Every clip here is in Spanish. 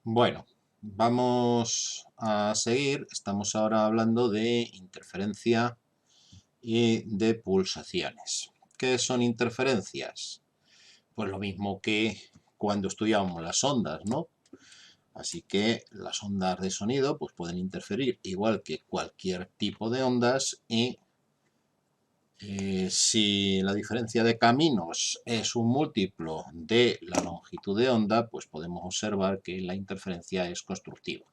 Bueno, vamos a seguir. Estamos ahora hablando de interferencia y de pulsaciones. ¿Qué son interferencias? Pues lo mismo que cuando estudiábamos las ondas, ¿no? Así que las ondas de sonido pues pueden interferir igual que cualquier tipo de ondas y si la diferencia de caminos es un múltiplo de la longitud de onda, pues podemos observar que la interferencia es constructiva.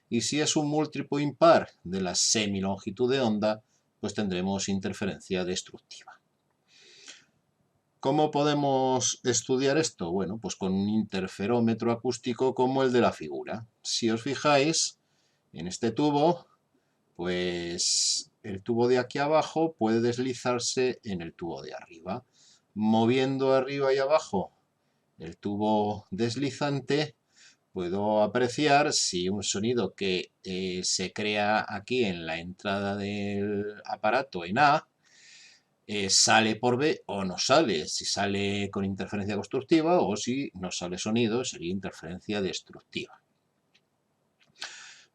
Y si es un múltiplo impar de la semilongitud de onda, pues tendremos interferencia destructiva. ¿Cómo podemos estudiar esto? Bueno, pues con un interferómetro acústico como el de la figura. Si os fijáis, en este tubo, pues el tubo de aquí abajo puede deslizarse en el tubo de arriba. Moviendo arriba y abajo el tubo deslizante, puedo apreciar si un sonido que se crea aquí en la entrada del aparato en A sale por B o no sale, si sale con interferencia constructiva o si no sale sonido, sería interferencia destructiva.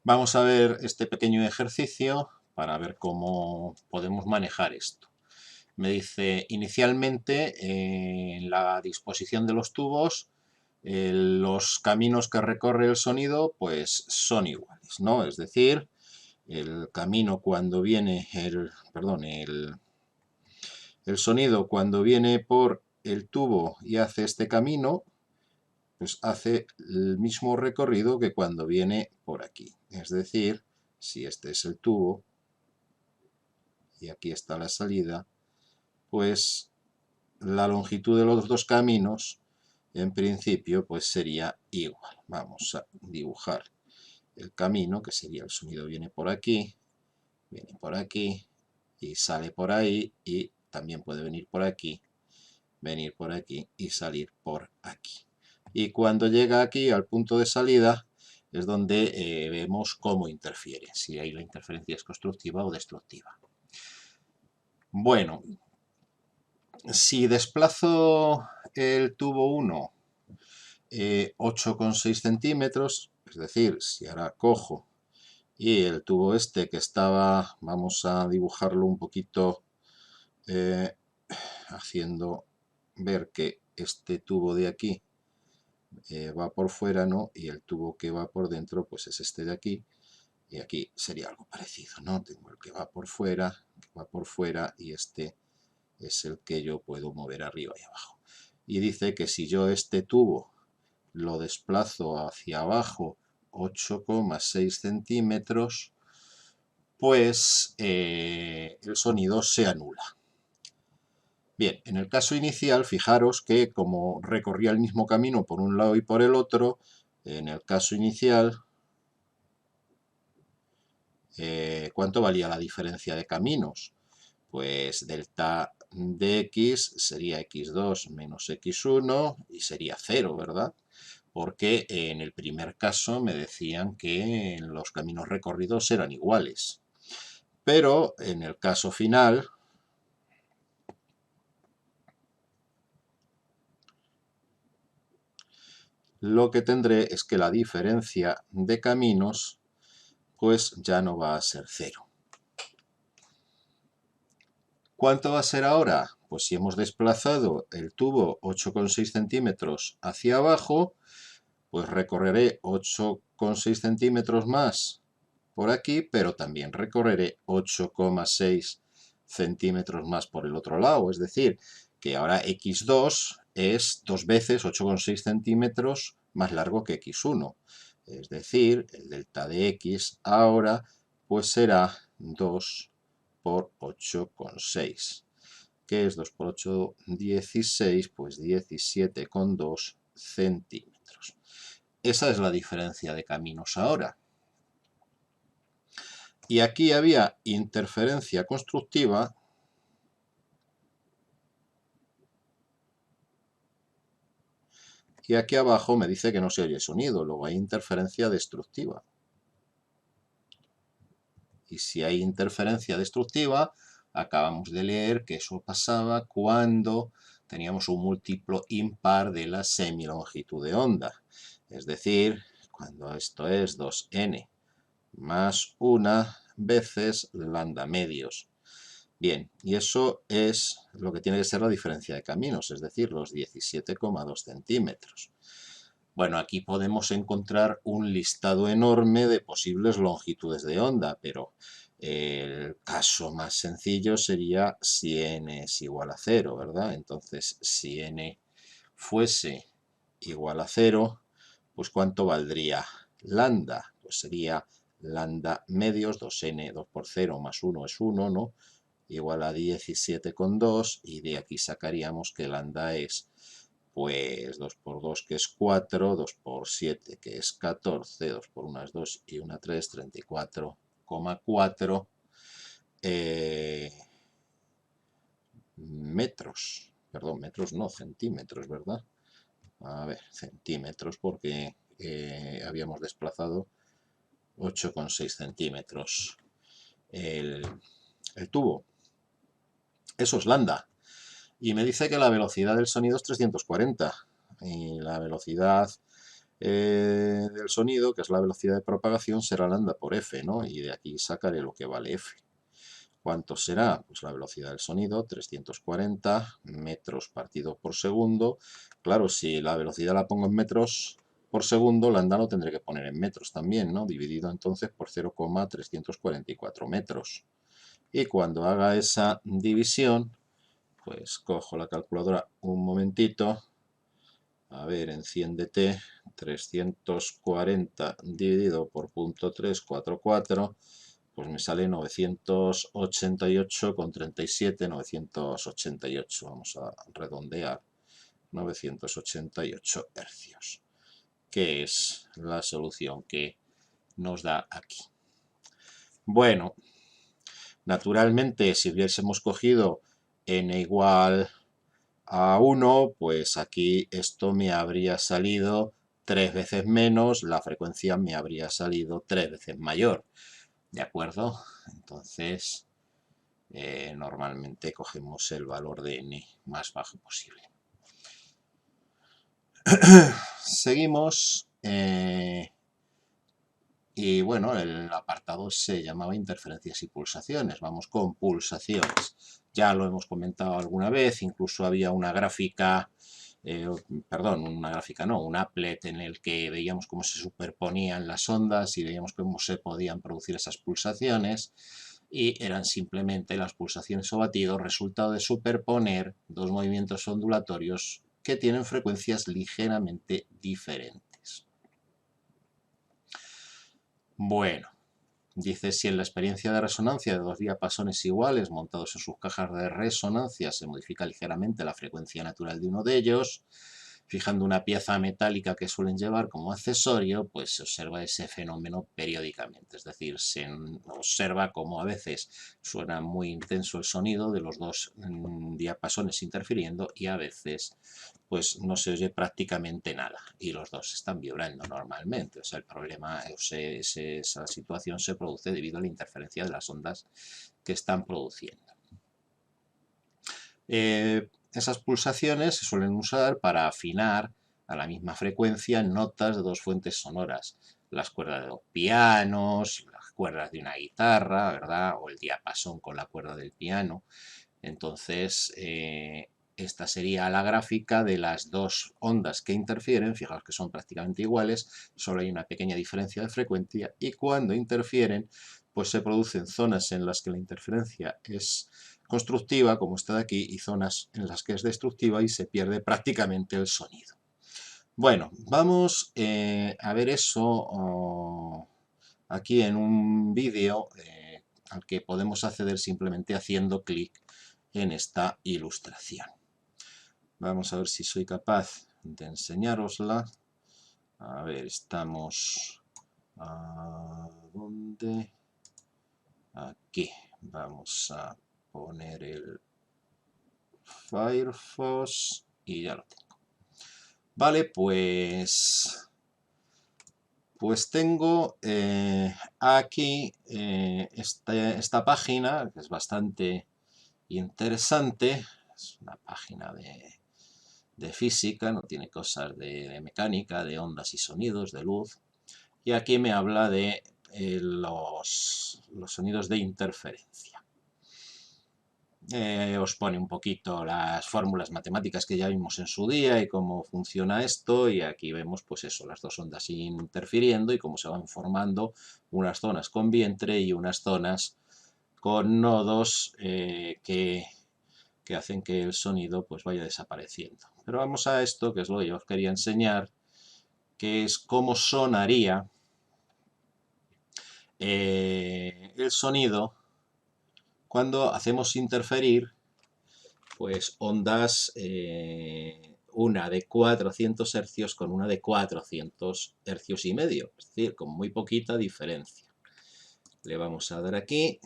Vamos a ver este pequeño ejercicio para ver cómo podemos manejar esto. Me dice, inicialmente, en la disposición de los tubos, los caminos que recorre el sonido pues son iguales, ¿no? Es decir, el camino cuando viene, el sonido cuando viene por el tubo y hace este camino, pues hace el mismo recorrido que cuando viene por aquí. Es decir, si este es el tubo y aquí está la salida, pues la longitud de los dos caminos en principio pues sería igual. Vamos a dibujar el camino, que sería el sonido viene por aquí y sale por ahí, y también puede venir por aquí y salir por aquí. Y cuando llega aquí al punto de salida es donde vemos cómo interfiere, si ahí la interferencia es constructiva o destructiva. Bueno, si desplazo el tubo 1 8,6 centímetros, es decir, si ahora cojo y el tubo este que estaba, vamos a dibujarlo un poquito haciendo ver que este tubo de aquí va por fuera, ¿no? Y el tubo que va por dentro pues es este de aquí, y aquí sería algo parecido, ¿no? Tengo el que va por fuera y este es el que yo puedo mover arriba y abajo. Y dice que si yo este tubo lo desplazo hacia abajo 8,6 centímetros, pues el sonido se anula. Bien, en el caso inicial, fijaros que como recorría el mismo camino por un lado y por el otro, en el caso inicial, ¿cuánto valía la diferencia de caminos? Pues delta de x sería x2 menos x1 y sería 0, ¿verdad? Porque en el primer caso me decían que los caminos recorridos eran iguales. Pero en el caso final, lo que tendré es que la diferencia de caminos pues ya no va a ser 0. ¿Cuánto va a ser ahora? Pues si hemos desplazado el tubo 8,6 centímetros hacia abajo, pues recorreré 8,6 centímetros más por aquí, pero también recorreré 8,6 centímetros más por el otro lado. Es decir, que ahora x2 es 2 veces 8,6 centímetros más largo que x1. Es decir, el delta de x ahora pues será 2 por 8,6. ¿Qué es 2 por 8? 16, pues 17,2 centímetros. Esa es la diferencia de caminos ahora. Y aquí había interferencia constructiva y aquí abajo me dice que no se oye sonido, luego hay interferencia destructiva. Y si hay interferencia destructiva, acabamos de leer que eso pasaba cuando teníamos un múltiplo impar de la semilongitud de onda. Es decir, cuando esto es 2n más 1 veces lambda medios. Bien, y eso es lo que tiene que ser la diferencia de caminos, es decir, los 17,2 centímetros. Bueno, aquí podemos encontrar un listado enorme de posibles longitudes de onda, pero el caso más sencillo sería si n es igual a 0, ¿verdad? Entonces, si n fuese igual a 0, pues ¿cuánto valdría lambda? Pues sería lambda medios, 2n, 2 por 0 más 1 es 1, ¿no? Igual a 17,2, y de aquí sacaríamos que lambda es, pues 2 por 2 que es 4, 2 por 7 que es 14, 2 por 1 es 2 y 1 3, 34,4 metros. Perdón, metros no, centímetros, ¿verdad? A ver, centímetros porque habíamos desplazado 8,6 centímetros el tubo. Eso es lambda. Y me dice que la velocidad del sonido es 340. Y la velocidad del sonido, que es la velocidad de propagación, será lambda por f, ¿no? Y de aquí sacaré lo que vale f. ¿Cuánto será? Pues la velocidad del sonido, 340 metros partido por segundo. Claro, si la velocidad la pongo en metros por segundo, lambda lo tendré que poner en metros también, ¿no? Dividido entonces por 0,344 metros. Y cuando haga esa división, pues cojo la calculadora un momentito. A ver, enciéndete. 340 dividido por 0,344, pues me sale 988,37, 988. Vamos a redondear. 988 hercios, que es la solución que nos da aquí. Bueno, naturalmente, si hubiésemos cogido n igual a 1, pues aquí esto me habría salido 3 veces menos, la frecuencia me habría salido 3 veces mayor. ¿De acuerdo? Entonces, normalmente cogemos el valor de n más bajo posible. Seguimos. Y bueno, el apartado se llamaba interferencias y pulsaciones. Vamos con pulsaciones. Ya lo hemos comentado alguna vez, incluso había una gráfica, un applet en el que veíamos cómo se superponían las ondas y veíamos cómo se podían producir esas pulsaciones, y eran simplemente las pulsaciones o batidos resultado de superponer dos movimientos ondulatorios que tienen frecuencias ligeramente diferentes. Bueno, dice, si en la experiencia de resonancia de dos diapasones iguales montados en sus cajas de resonancia se modifica ligeramente la frecuencia natural de uno de ellos, fijando una pieza metálica que suelen llevar como accesorio, pues se observa ese fenómeno periódicamente. Es decir, se observa como a veces suena muy intenso el sonido de los dos diapasones interfiriendo y a veces pues no se oye prácticamente nada y los dos están vibrando normalmente. O sea, el problema, esa situación se produce debido a la interferencia de las ondas que están produciendo. Esas pulsaciones se suelen usar para afinar a la misma frecuencia notas de dos fuentes sonoras, las cuerdas de los pianos, las cuerdas de una guitarra, ¿verdad? O el diapasón con la cuerda del piano. Entonces, esta sería la gráfica de las dos ondas que interfieren. Fijaos que son prácticamente iguales, solo hay una pequeña diferencia de frecuencia, y cuando interfieren, pues se producen zonas en las que la interferencia es constructiva, como esta de aquí, y zonas en las que es destructiva y se pierde prácticamente el sonido. Bueno, vamos a ver eso aquí en un vídeo al que podemos acceder simplemente haciendo clic en esta ilustración. Vamos a ver si soy capaz de enseñárosla. A ver, estamos... ¿dónde? Aquí. Vamos a poner el Firefox y ya lo tengo. Vale, pues tengo aquí esta página, que es bastante interesante. Es una página de física, no tiene cosas de mecánica, de ondas y sonidos, de luz. y aquí me habla de los sonidos de interferencia. Os pone un poquito las fórmulas matemáticas que ya vimos en su día y cómo funciona esto, y aquí vemos pues eso, las dos ondas interfiriendo y cómo se van formando unas zonas con vientre y unas zonas con nodos que hacen que el sonido pues vaya desapareciendo. Pero vamos a esto, que es lo que yo os quería enseñar, que es cómo sonaría el sonido cuando hacemos interferir pues ondas, una de 400 hercios con una de 400 hercios y medio, es decir, con muy poquita diferencia. Le vamos a dar aquí.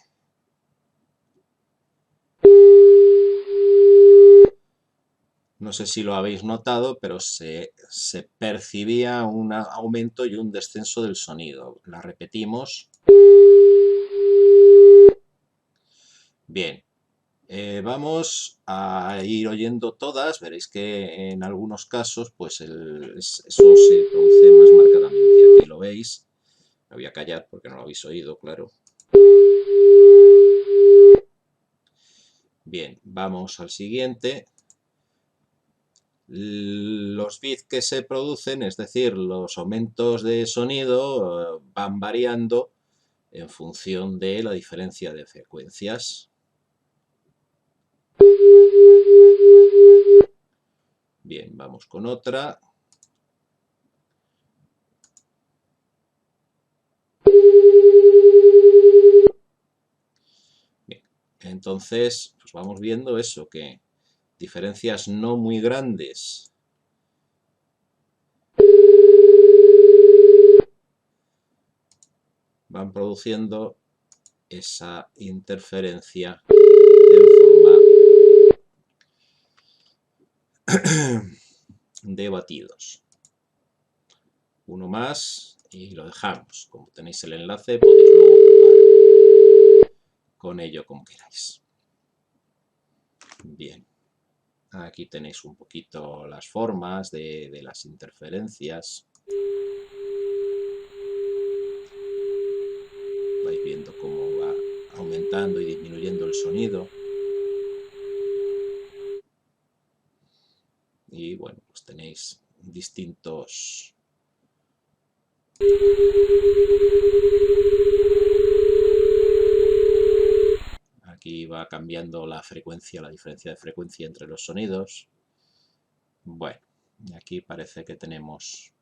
No sé si lo habéis notado, pero se percibía un aumento y un descenso del sonido. La repetimos. Bien. Vamos a ir oyendo todas. Veréis que en algunos casos pues eso se produce más marcadamente. Aquí lo veis. Me voy a callar porque no lo habéis oído, claro. Bien, vamos al siguiente. Los bits que se producen, es decir, los aumentos de sonido, van variando en función de la diferencia de frecuencias. Bien, vamos con otra. Bien, entonces, pues vamos viendo eso, que diferencias no muy grandes van produciendo esa interferencia en forma de batidos. Uno más y lo dejamos. Como tenéis el enlace, podéis luego jugar con ello como queráis. Bien, aquí tenéis un poquito las formas de las interferencias. Vais viendo cómo va aumentando y disminuyendo el sonido. Y bueno, pues tenéis distintos aquí va cambiando la frecuencia, la diferencia de frecuencia entre los sonidos. Bueno, aquí parece que tenemos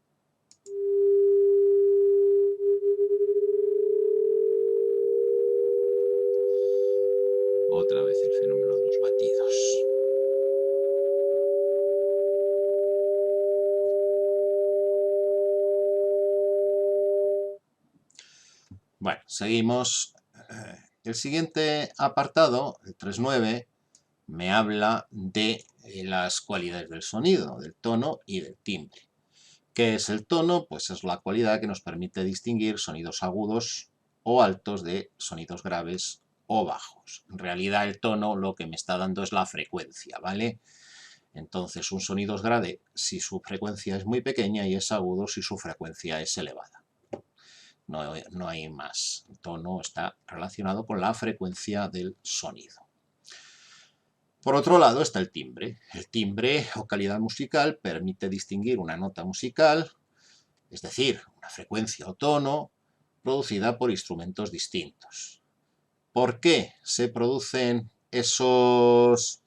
otra vez el fenómeno de los batidos. Bueno, seguimos. El siguiente apartado, el 3.9, me habla de las cualidades del sonido, del tono y del timbre. ¿Qué es el tono? Pues es la cualidad que nos permite distinguir sonidos agudos o altos de sonidos graves o bajos. En realidad el tono lo que me está dando es la frecuencia, ¿vale? Entonces un sonido es grave si su frecuencia es muy pequeña y es agudo si su frecuencia es elevada. No hay más. El tono está relacionado con la frecuencia del sonido. Por otro lado está el timbre. El timbre o calidad musical permite distinguir una nota musical, es decir, una frecuencia o tono, producida por instrumentos distintos. ¿Por qué se producen esas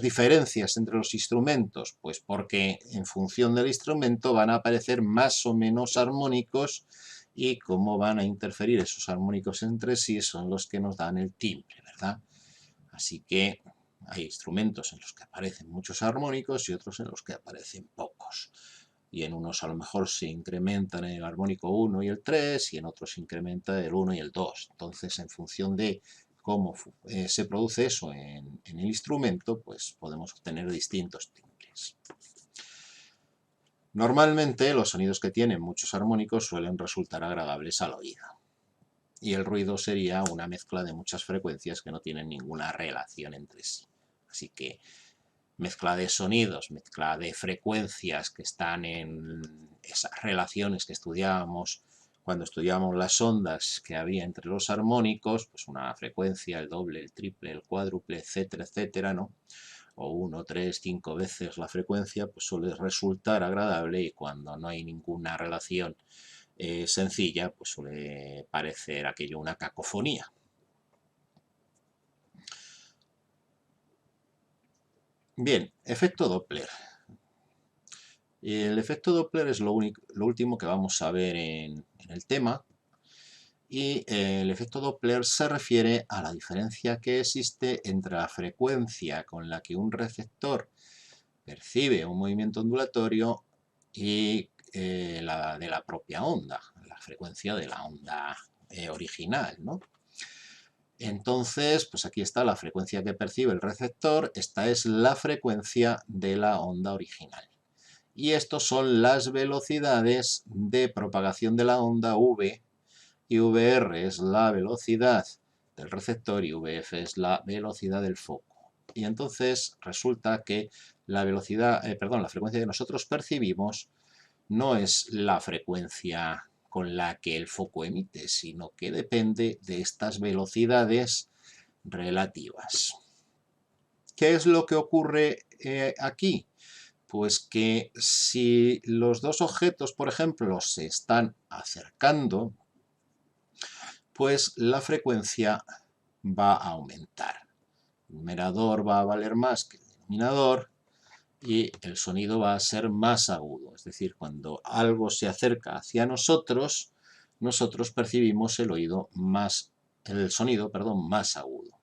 diferencias entre los instrumentos? Pues porque en función del instrumento van a aparecer más o menos armónicos y cómo van a interferir esos armónicos entre sí son los que nos dan el timbre, ¿verdad? Así que hay instrumentos en los que aparecen muchos armónicos y otros en los que aparecen pocos. Y en unos a lo mejor se incrementan el armónico 1 y el 3 y en otros se incrementa el 1 y el 2. Entonces, en función de cómo se produce eso en el instrumento, pues podemos obtener distintos timbres. Normalmente los sonidos que tienen muchos armónicos suelen resultar agradables al oído. Y el ruido sería una mezcla de muchas frecuencias que no tienen ninguna relación entre sí. Así que mezcla de sonidos, mezcla de frecuencias que están en esas relaciones que estudiábamos cuando estudiábamos las ondas que había entre los armónicos, pues una frecuencia, el doble, el triple, el cuádruple, etcétera, etcétera, ¿no? O 1, 3, 5 veces la frecuencia, pues suele resultar agradable, y cuando no hay ninguna relación sencilla, pues suele parecer aquello una cacofonía. Bien, efecto Doppler. El efecto Doppler es lo último que vamos a ver en el tema, y el efecto Doppler se refiere a la diferencia que existe entre la frecuencia con la que un receptor percibe un movimiento ondulatorio y la de la propia onda, la frecuencia de la onda original, ¿no? Entonces, pues aquí está la frecuencia que percibe el receptor, esta es la frecuencia de la onda original. Y estos son las velocidades de propagación de la onda V, y VR es la velocidad del receptor y VF es la velocidad del foco. Y entonces resulta que la velocidad, la frecuencia que nosotros percibimos no es la frecuencia con la que el foco emite, sino que depende de estas velocidades relativas. ¿Qué es lo que ocurre aquí? Pues que si los dos objetos, por ejemplo, se están acercando, pues la frecuencia va a aumentar. El numerador va a valer más que el denominador y el sonido va a ser más agudo. Es decir, cuando algo se acerca hacia nosotros, nosotros percibimos el sonido más agudo.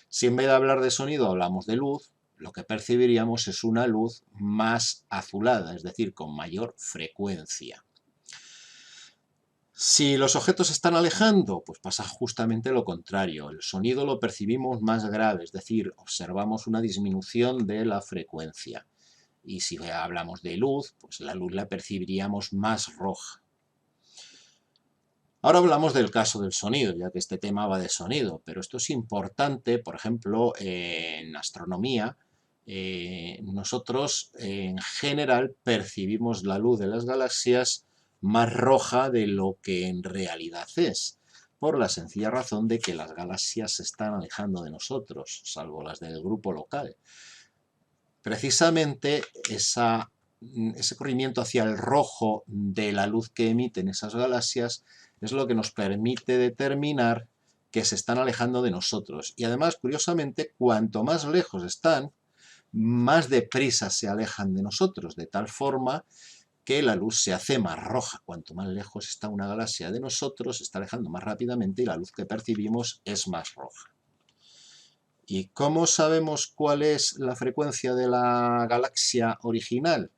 Si en vez de hablar de sonido hablamos de luz, lo que percibiríamos es una luz más azulada, es decir, con mayor frecuencia. Si los objetos se están alejando, pues pasa justamente lo contrario. El sonido lo percibimos más grave, es decir, observamos una disminución de la frecuencia. Y si hablamos de luz, pues la luz la percibiríamos más roja. Ahora hablamos del caso del sonido, ya que este tema va de sonido, pero esto es importante, por ejemplo, en astronomía. Nosotros en general percibimos la luz de las galaxias más roja de lo que en realidad es, por la sencilla razón de que las galaxias se están alejando de nosotros, salvo las del grupo local. Precisamente ese corrimiento hacia el rojo de la luz que emiten esas galaxias es lo que nos permite determinar que se están alejando de nosotros. Y además, curiosamente, cuanto más lejos están, más deprisa se alejan de nosotros, de tal forma que la luz se hace más roja. Cuanto más lejos está una galaxia de nosotros, se está alejando más rápidamente y la luz que percibimos es más roja. ¿Y cómo sabemos cuál es la frecuencia de la galaxia original?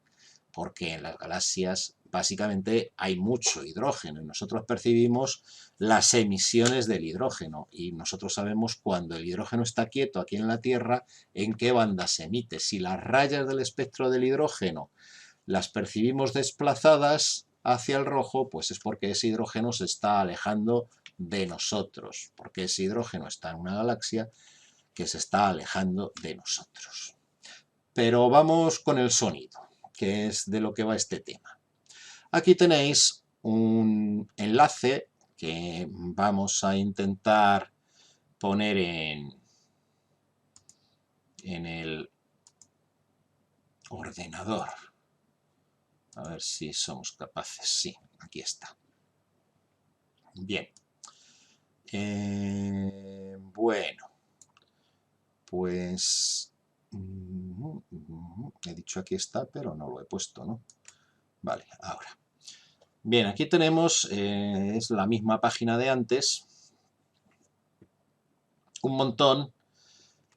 Porque en las galaxias básicamente hay mucho hidrógeno y nosotros percibimos las emisiones del hidrógeno y nosotros sabemos cuando el hidrógeno está quieto aquí en la Tierra en qué banda se emite. Si las rayas del espectro del hidrógeno las percibimos desplazadas hacia el rojo, pues es porque ese hidrógeno se está alejando de nosotros, porque ese hidrógeno está en una galaxia que se está alejando de nosotros. Pero vamos con el sonido, que es de lo que va este tema. Aquí tenéis un enlace que vamos a intentar poner en el ordenador. A ver si somos capaces. Sí, aquí está. Bien. Bueno, pues he dicho aquí está, pero no lo he puesto, ¿no? Vale, ahora. Bien, aquí tenemos, es la misma página de antes, un montón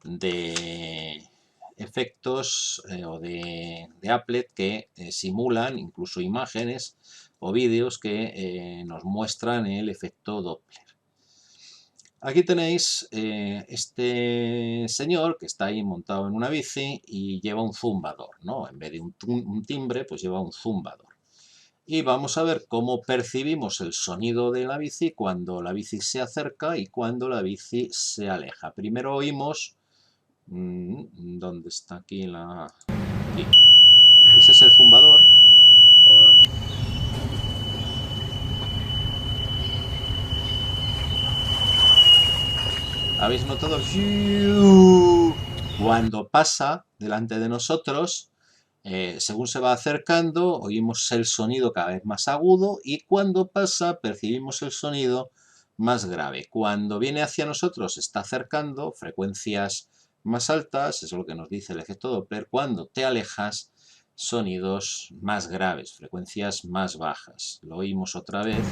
de efectos o de applet que simulan incluso imágenes o vídeos que nos muestran el efecto Doppler. Aquí tenéis este señor que está ahí montado en una bici y lleva un zumbador, ¿no? En vez de un timbre, pues lleva un zumbador. Y vamos a ver cómo percibimos el sonido de la bici cuando la bici se acerca y cuando la bici se aleja. Primero oímos ¿Dónde está aquí la...? Aquí. Ese es el zumbador. ¿Habéis notado? Cuando pasa delante de nosotros, según se va acercando, oímos el sonido cada vez más agudo y cuando pasa percibimos el sonido más grave. Cuando viene hacia nosotros, se está acercando, frecuencias más altas, eso es lo que nos dice el efecto Doppler. Cuando te alejas, sonidos más graves, frecuencias más bajas. Lo oímos otra vez.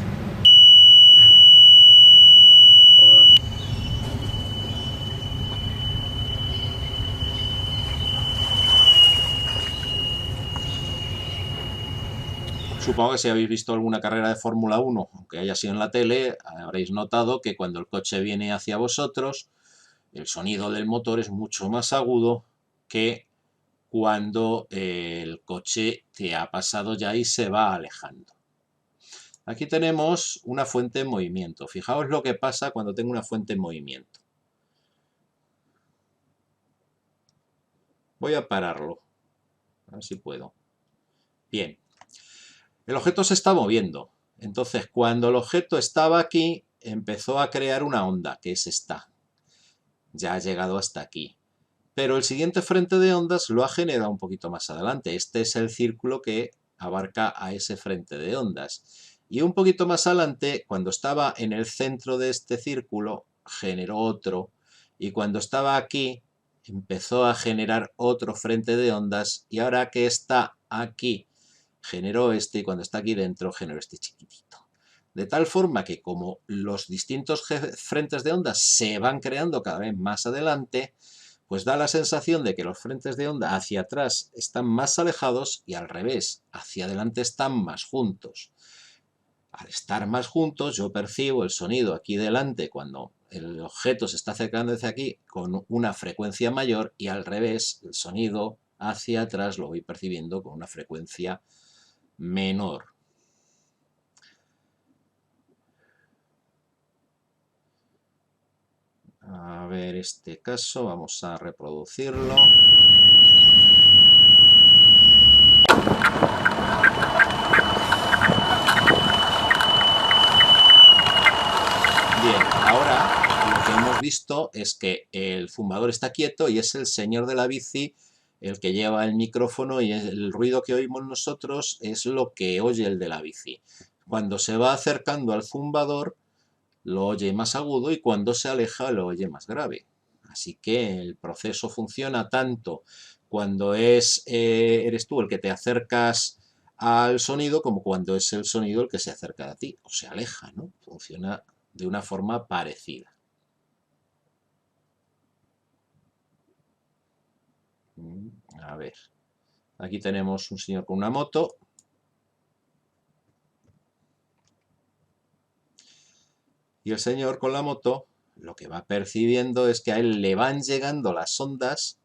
Supongo que si habéis visto alguna carrera de Fórmula 1, aunque haya sido en la tele, habréis notado que cuando el coche viene hacia vosotros, el sonido del motor es mucho más agudo que cuando el coche te ha pasado ya y se va alejando. Aquí tenemos una fuente en movimiento. Fijaos lo que pasa cuando tengo una fuente en movimiento. Voy a pararlo. A ver si puedo. Bien. El objeto se está moviendo. Entonces, cuando el objeto estaba aquí, empezó a crear una onda, que es esta. Ya ha llegado hasta aquí. Pero el siguiente frente de ondas lo ha generado un poquito más adelante. Este es el círculo que abarca a ese frente de ondas. Y un poquito más adelante, cuando estaba en el centro de este círculo, generó otro. Y cuando estaba aquí, empezó a generar otro frente de ondas. Y ahora que está aquí, generó este. Y cuando está aquí dentro, generó este chiquitito. De tal forma que como los distintos frentes de ondas se van creando cada vez más adelante, pues da la sensación de que los frentes de onda hacia atrás están más alejados y al revés, hacia adelante están más juntos. Al estar más juntos, yo percibo el sonido aquí delante cuando el objeto se está acercando hacia aquí con una frecuencia mayor y al revés, el sonido hacia atrás lo voy percibiendo con una frecuencia menor. A ver este caso, vamos a reproducirlo. Bien, ahora lo que hemos visto es que el zumbador está quieto y es el señor de la bici el que lleva el micrófono y el ruido que oímos nosotros es lo que oye el de la bici. Cuando se va acercando al zumbador lo oye más agudo y cuando se aleja lo oye más grave. Así que el proceso funciona tanto cuando eres tú el que te acercas al sonido como cuando es el sonido el que se acerca a ti o se aleja, ¿no? Funciona de una forma parecida. A ver, aquí tenemos un señor con una moto. Y el señor con la moto lo que va percibiendo es que a él le van llegando las ondas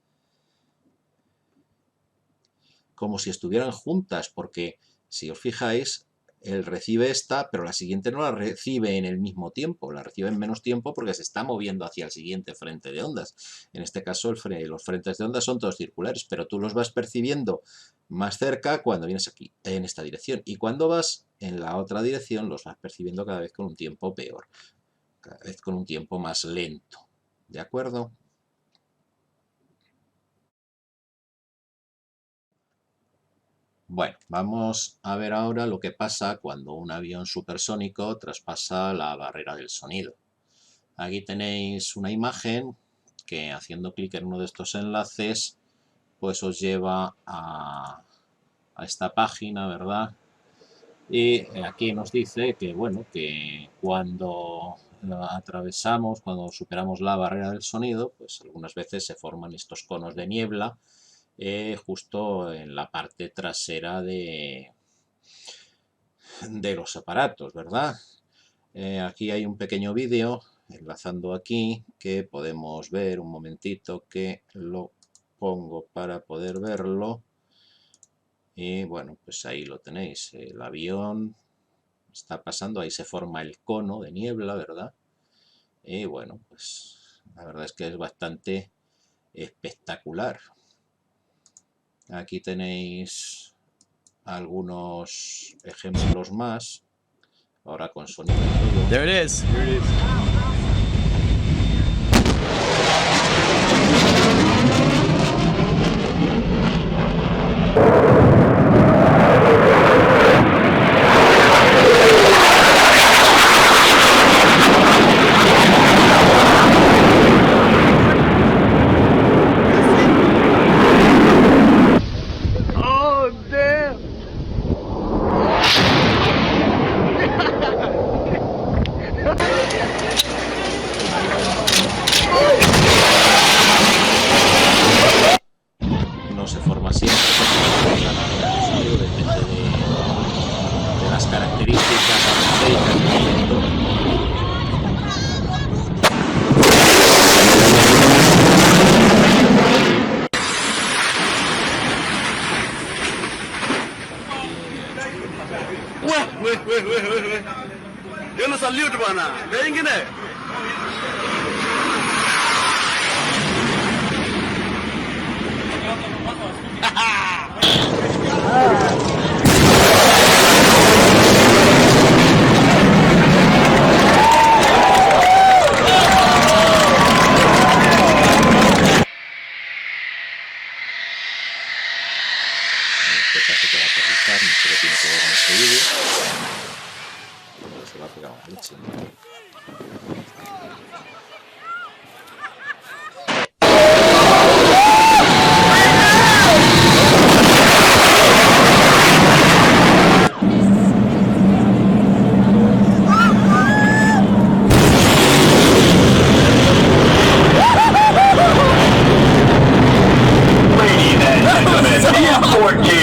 como si estuvieran juntas, porque si os fijáis, él recibe esta, pero la siguiente no la recibe en el mismo tiempo, la recibe en menos tiempo porque se está moviendo hacia el siguiente frente de ondas. En este caso, los frentes de ondas son todos circulares, pero tú los vas percibiendo más cerca cuando vienes aquí, en esta dirección, y cuando vas en la otra dirección los vas percibiendo cada vez con un tiempo peor, cada vez con un tiempo más lento. ¿De acuerdo? Bueno, vamos a ver ahora lo que pasa cuando un avión supersónico traspasa la barrera del sonido. Aquí tenéis una imagen que haciendo clic en uno de estos enlaces pues os lleva a esta página, ¿verdad? Y aquí nos dice que, bueno, que cuando atravesamos, cuando superamos la barrera del sonido, pues algunas veces se forman estos conos de niebla justo en la parte trasera de los aparatos, ¿verdad? Aquí hay un pequeño vídeo enlazando aquí que podemos ver un momentito que lo pongo para poder verlo. Y bueno, pues ahí lo tenéis, el avión está pasando, ahí se forma el cono de niebla, ¿verdad? Y bueno, pues la verdad es que es bastante espectacular. Aquí tenéis algunos ejemplos más, ahora con sonido y todo. There it is. Here it is. Oh, damn. No se forma siempre, depende de las características atmosféricas del momento. Weh. Dia nak salute mana? Dia ingin deh. En este caso que va a aterrizar, no sé qué tiene que ver en este vídeo. Pero se va a pegar una leche. Ladies and gentlemen, F-14.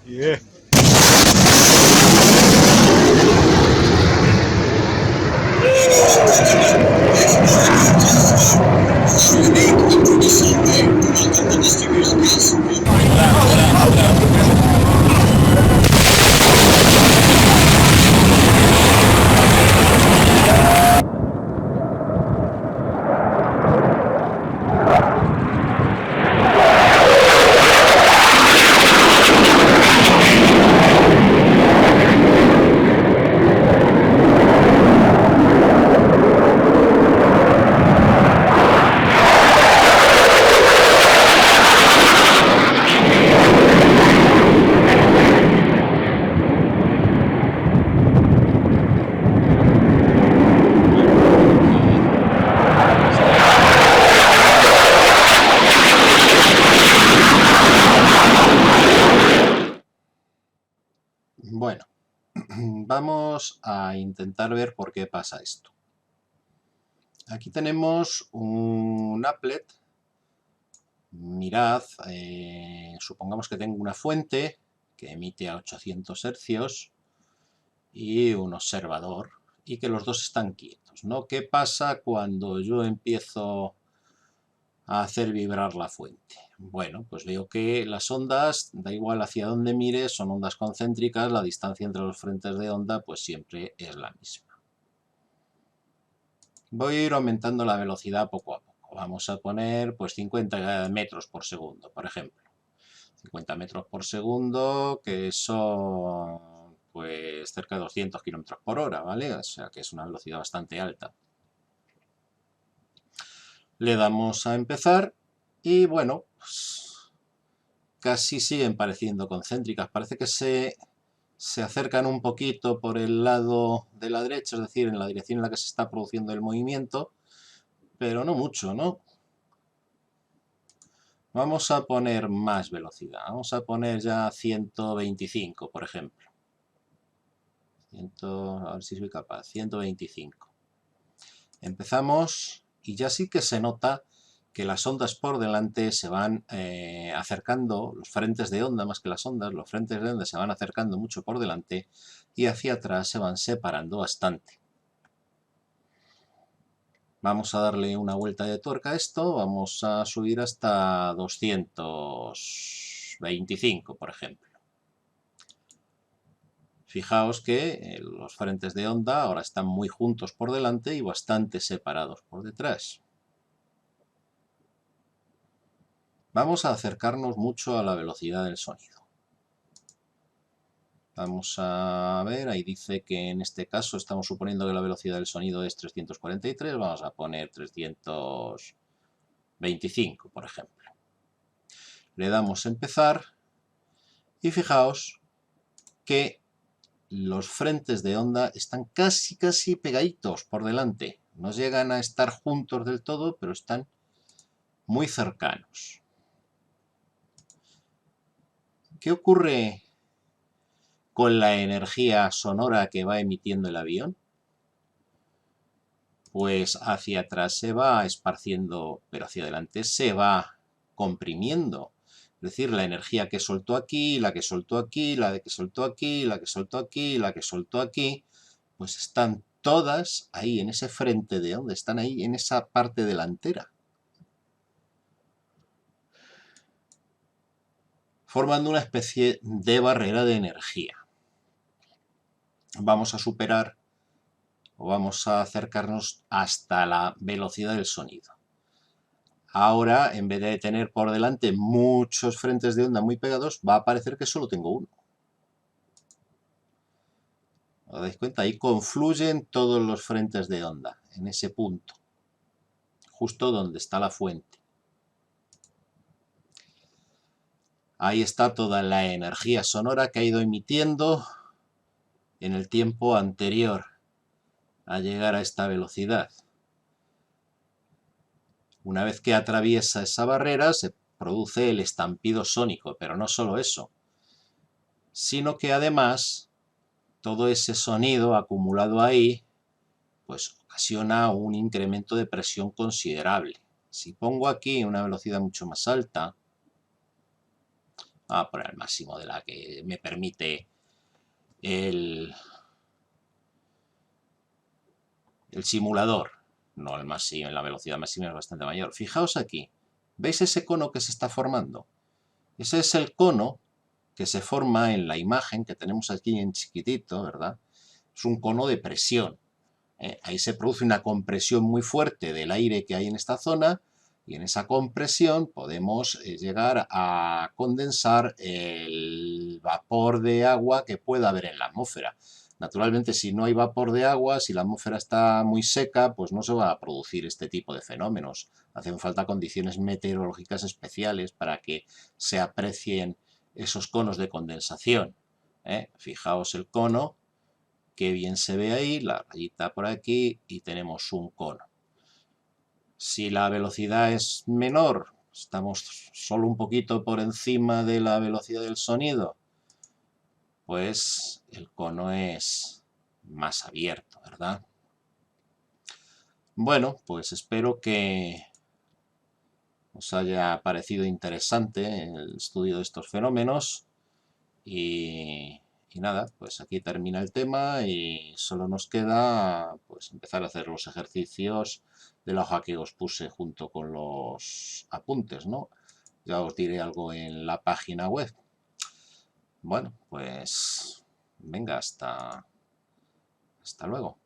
Yeah. Bueno, vamos a intentar ver por qué pasa esto. Aquí tenemos un applet. Mirad, supongamos que tengo una fuente que emite a 800 Hz y un observador, y que los dos están quietos, ¿no? ¿Qué pasa cuando yo empiezo a hacer vibrar la fuente? Bueno, pues veo que las ondas, da igual hacia dónde mire, son ondas concéntricas, la distancia entre los frentes de onda pues siempre es la misma. Voy a ir aumentando la velocidad poco a poco. Vamos a poner pues 50 metros por segundo, por ejemplo. 50 metros por segundo, que son pues cerca de 200 kilómetros por hora, ¿vale? O sea que es una velocidad bastante alta. Le damos a empezar y bueno, pues, casi siguen pareciendo concéntricas. Parece que se acercan un poquito por el lado de la derecha, es decir, en la dirección en la que se está produciendo el movimiento, pero no mucho, ¿no? Vamos a poner más velocidad. Vamos a poner ya 125, por ejemplo. A ver si soy capaz. 125. Empezamos y ya sí que se nota que las ondas por delante se van acercando, los frentes de onda más que las ondas, los frentes de onda se van acercando mucho por delante y hacia atrás se van separando bastante. Vamos a darle una vuelta de tuerca a esto, vamos a subir hasta 225, por ejemplo. Fijaos que los frentes de onda ahora están muy juntos por delante y bastante separados por detrás. Vamos a acercarnos mucho a la velocidad del sonido. Vamos a ver, ahí dice que en este caso estamos suponiendo que la velocidad del sonido es 343, vamos a poner 325, por ejemplo. Le damos a empezar y fijaos que los frentes de onda están casi pegaditos por delante. No llegan a estar juntos del todo, pero están muy cercanos. ¿Qué ocurre con la energía sonora que va emitiendo el avión? Pues hacia atrás se va esparciendo, pero hacia adelante se va comprimiendo. Es decir, la energía que soltó aquí, la que soltó aquí, la que soltó aquí, la que soltó aquí, la que soltó aquí, pues están todas ahí en ese frente de onda, están ahí en esa parte delantera, formando una especie de barrera de energía. Vamos a superar o vamos a acercarnos hasta la velocidad del sonido. Ahora, en vez de tener por delante muchos frentes de onda muy pegados, va a parecer que solo tengo uno. ¿Os dais cuenta? Ahí confluyen todos los frentes de onda, en ese punto, justo donde está la fuente. Ahí está toda la energía sonora que ha ido emitiendo en el tiempo anterior a llegar a esta velocidad. Una vez que atraviesa esa barrera se produce el estampido sónico, pero no solo eso, sino que además todo ese sonido acumulado ahí pues ocasiona un incremento de presión considerable. Si pongo aquí una velocidad mucho más alta, voy a poner el máximo de la que me permite el simulador, no el máximo, la velocidad máxima es bastante mayor. Fijaos aquí, ¿veis ese cono que se está formando? Ese es el cono que se forma en la imagen que tenemos aquí en chiquitito, ¿verdad? Es un cono de presión. Ahí se produce una compresión muy fuerte del aire que hay en esta zona y en esa compresión podemos llegar a condensar el vapor de agua que pueda haber en la atmósfera. Naturalmente, si no hay vapor de agua, si la atmósfera está muy seca, pues no se va a producir este tipo de fenómenos. Hacen falta condiciones meteorológicas especiales para que se aprecien esos conos de condensación. Fijaos el cono, qué bien se ve ahí, la rayita por aquí y tenemos un cono. Si la velocidad es menor, estamos solo un poquito por encima de la velocidad del sonido, pues el cono es más abierto, ¿verdad? Bueno, pues espero que os haya parecido interesante el estudio de estos fenómenos y nada, pues aquí termina el tema y solo nos queda pues empezar a hacer los ejercicios de la hoja que os puse junto con los apuntes, ¿no? Ya os diré algo en la página web. Bueno, pues venga, hasta luego.